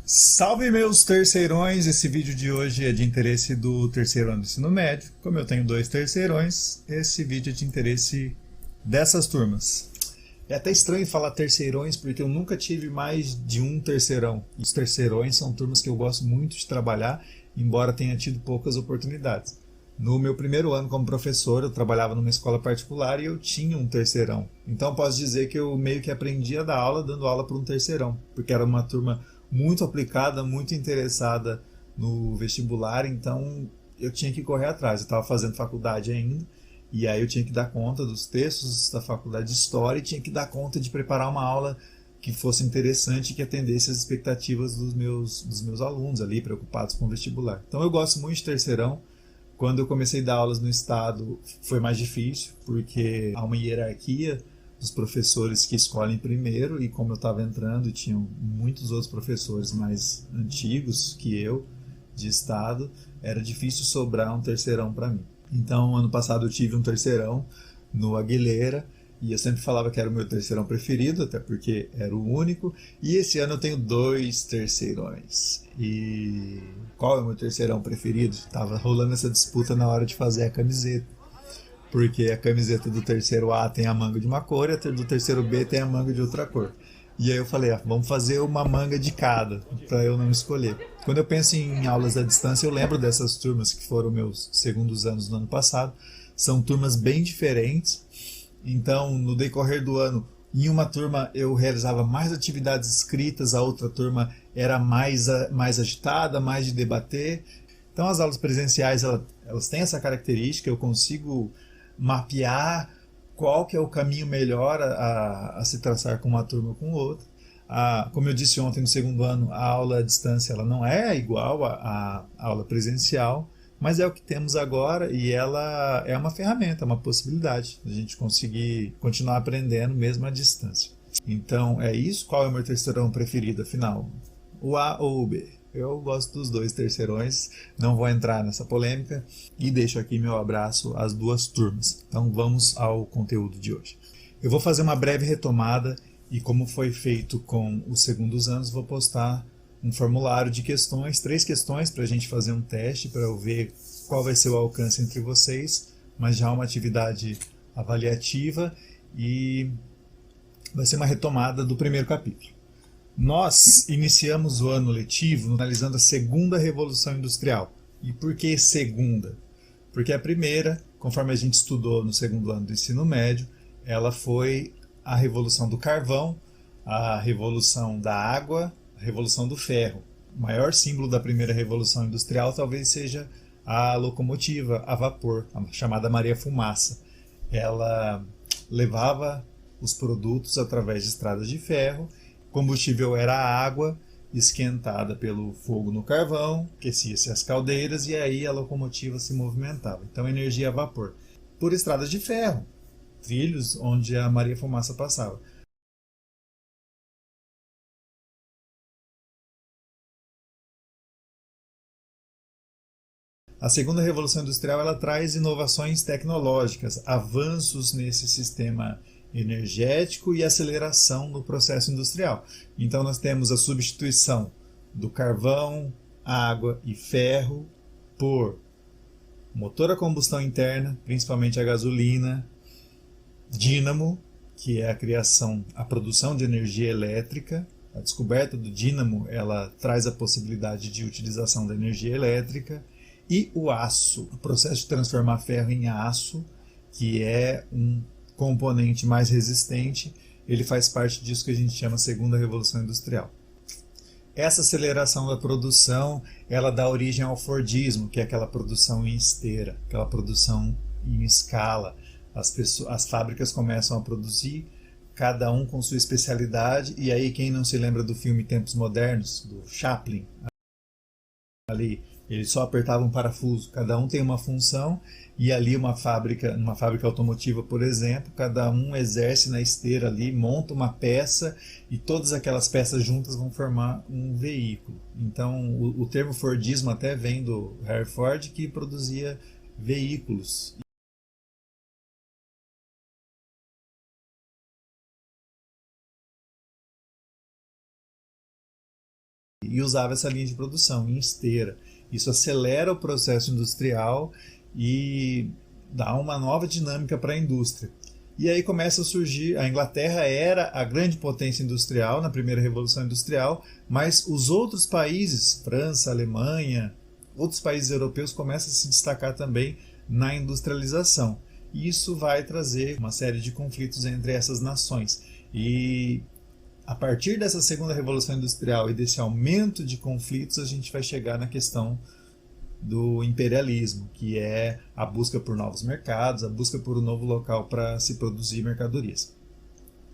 Salve meus terceirões! Esse vídeo de hoje é de interesse do terceiro ano do ensino médio. Como eu tenho dois terceirões, esse vídeo é de interesse dessas turmas. É até estranho falar terceirões porque eu nunca tive mais de um terceirão. Os terceirões são turmas que eu gosto muito de trabalhar, embora tenha tido poucas oportunidades. No meu primeiro ano como professor, eu trabalhava numa escola particular e eu tinha um terceirão. Então posso dizer que eu meio que aprendi a dar aula dando aula para um terceirão, porque era uma turma muito aplicada, muito interessada no vestibular, então eu tinha que correr atrás. Eu estava fazendo faculdade ainda, e aí eu tinha que dar conta dos textos da faculdade de História e tinha que dar conta de preparar uma aula que fosse interessante e que atendesse às expectativas dos meus alunos ali, preocupados com o vestibular. Então eu gosto muito de terceirão. Quando eu comecei a dar aulas no estado foi mais difícil, porque há uma hierarquia dos professores que escolhem primeiro, e como eu estava entrando e tinham muitos outros professores mais antigos que eu, de estado, era difícil sobrar um terceirão para mim. Então, ano passado eu tive um terceirão no Aguilera, e eu sempre falava que era o meu terceirão preferido, até porque era o único. E esse ano eu tenho dois terceirões. E qual é o meu terceirão preferido? Tava rolando essa disputa na hora de fazer a camiseta. Porque a camiseta do terceiro A tem a manga de uma cor e a do terceiro B tem a manga de outra cor. E aí eu falei, vamos fazer uma manga de cada, para eu não escolher. Quando eu penso em aulas à distância, eu lembro dessas turmas que foram meus segundos anos no ano passado. São turmas bem diferentes. Então, no decorrer do ano, em uma turma eu realizava mais atividades escritas, a outra turma era mais agitada, mais de debater. Então, as aulas presenciais elas têm essa característica, eu consigo mapear qual que é o caminho melhor a se traçar com uma turma ou com outra. Como eu disse ontem, no segundo ano, a aula à distância ela não é igual à aula presencial, mas é o que temos agora e ela é uma ferramenta, uma possibilidade de a gente conseguir continuar aprendendo mesmo à distância. Então é isso. Qual é o meu terceirão preferido, afinal? O A ou o B? Eu gosto dos dois terceirões, não vou entrar nessa polêmica e deixo aqui meu abraço às duas turmas. Então vamos ao conteúdo de hoje. Eu vou fazer uma breve retomada e, como foi feito com os segundos anos, vou postar um formulário de questões, 3 questões para a gente fazer um teste, para eu ver qual vai ser o alcance entre vocês, mas já uma atividade avaliativa e vai ser uma retomada do primeiro capítulo. Nós iniciamos o ano letivo analisando a segunda revolução industrial. E por que segunda? Porque a primeira, conforme a gente estudou no segundo ano do ensino médio, ela foi a revolução do carvão, a revolução da água, a revolução do ferro. O maior símbolo da primeira revolução industrial talvez seja a locomotiva a vapor, a chamada Maria Fumaça. Ela levava os produtos através de estradas de ferro. O combustível era a água esquentada pelo fogo no carvão, aquecia-se as caldeiras e aí a locomotiva se movimentava. Então, energia a vapor. Por estradas de ferro, trilhos onde a Maria Fumaça passava. A segunda revolução industrial ela traz inovações tecnológicas, avanços nesse sistema energético e aceleração no processo industrial. Então nós temos a substituição do carvão, água e ferro por motor a combustão interna, principalmente a gasolina, dínamo, que é a criação, a produção de energia elétrica. A descoberta do dínamo ela traz a possibilidade de utilização da energia elétrica. E o aço, o processo de transformar ferro em aço, que é um componente mais resistente, ele faz parte disso que a gente chama segunda revolução industrial. Essa aceleração da produção, ela dá origem ao Fordismo, que é aquela produção em esteira, aquela produção em escala. As fábricas começam a produzir, cada um com sua especialidade, e aí quem não se lembra do filme Tempos Modernos, do Chaplin, ali eles só apertavam um parafuso, cada um tem uma função, e ali uma fábrica automotiva, por exemplo, cada um exerce na esteira ali, monta uma peça e todas aquelas peças juntas vão formar um veículo. Então o termo Fordismo até vem do Henry Ford, que produzia veículos. e usava essa linha de produção em esteira. Isso acelera o processo industrial e dá uma nova dinâmica para a indústria. E aí começa a surgir, a Inglaterra era a grande potência industrial na primeira Revolução Industrial, mas os outros países, França, Alemanha, outros países europeus começam a se destacar também na industrialização. E isso vai trazer uma série de conflitos entre essas nações. E a partir dessa segunda Revolução Industrial e desse aumento de conflitos, a gente vai chegar na questão do imperialismo, que é a busca por novos mercados, a busca por um novo local para se produzir mercadorias.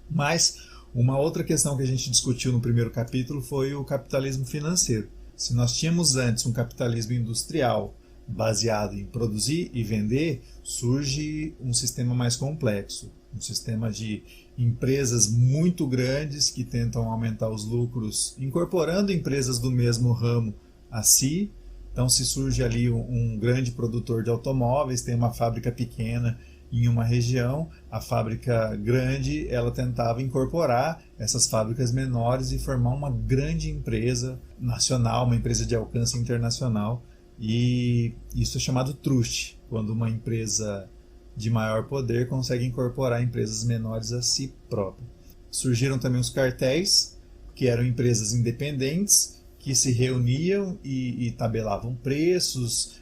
Mas uma outra questão que a gente discutiu no primeiro capítulo foi o capitalismo financeiro. Se nós tínhamos antes um capitalismo industrial baseado em produzir e vender, surge um sistema mais complexo, um sistema de empresas muito grandes que tentam aumentar os lucros, incorporando empresas do mesmo ramo a si. Então, se surge ali um grande produtor de automóveis, tem uma fábrica pequena em uma região, a fábrica grande, ela tentava incorporar essas fábricas menores e formar uma grande empresa nacional, uma empresa de alcance internacional. E isso é chamado truste, quando uma empresa de maior poder consegue incorporar empresas menores a si própria. Surgiram também os cartéis, que eram empresas independentes, que se reuniam e tabelavam preços,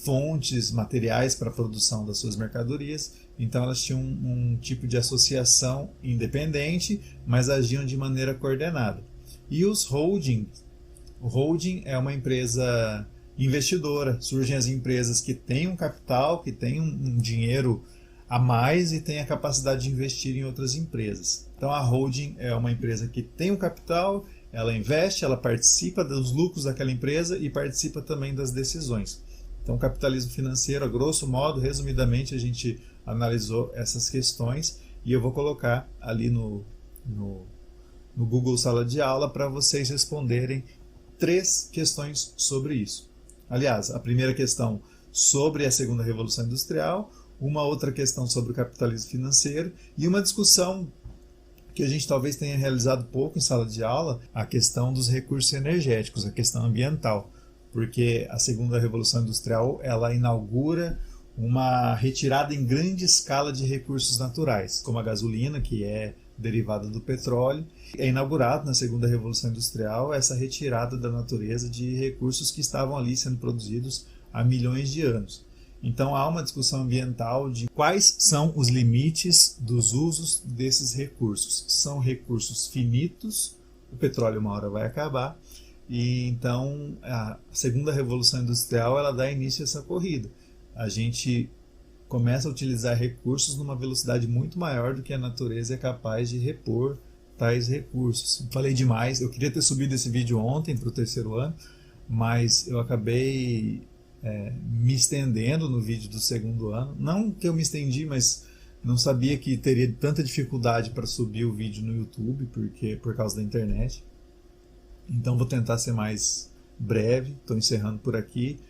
fontes, materiais para a produção das suas mercadorias. Então elas tinham um tipo de associação independente, mas agiam de maneira coordenada. E os holdings, o holding é uma empresa investidora, surgem as empresas que têm um capital, que têm um dinheiro a mais e têm a capacidade de investir em outras empresas. Então a holding é uma empresa que tem um capital, ela investe, ela participa dos lucros daquela empresa e participa também das decisões. Então, o capitalismo financeiro, a grosso modo, resumidamente, a gente analisou essas questões e eu vou colocar ali no Google Sala de Aula para vocês responderem 3 questões sobre isso. Aliás, a primeira questão sobre a segunda Revolução Industrial, uma outra questão sobre o capitalismo financeiro e uma discussão que a gente talvez tenha realizado pouco em sala de aula, a questão dos recursos energéticos, a questão ambiental, porque a segunda Revolução Industrial ela inaugura uma retirada em grande escala de recursos naturais, como a gasolina, que é derivada do petróleo. É inaugurado na segunda Revolução Industrial essa retirada da natureza de recursos que estavam ali sendo produzidos há milhões de anos. Então há uma discussão ambiental de quais são os limites dos usos desses recursos. São recursos finitos, o petróleo uma hora vai acabar, e então a segunda Revolução Industrial ela dá início a essa corrida. A gente começa a utilizar recursos numa velocidade muito maior do que a natureza é capaz de repor tais recursos. Falei demais, eu queria ter subido esse vídeo ontem para o terceiro ano, mas eu acabei me estendendo no vídeo do segundo ano. Não que eu me estendi, mas não sabia que teria tanta dificuldade para subir o vídeo no YouTube, por causa da internet. Então vou tentar ser mais breve, estou encerrando por aqui.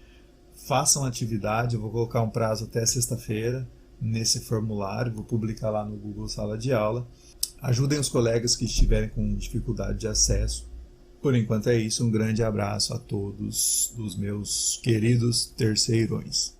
Façam atividade, eu vou colocar um prazo até sexta-feira nesse formulário, vou publicar lá no Google Sala de Aula. Ajudem os colegas que estiverem com dificuldade de acesso. Por enquanto é isso, um grande abraço a todos os meus queridos terceirões.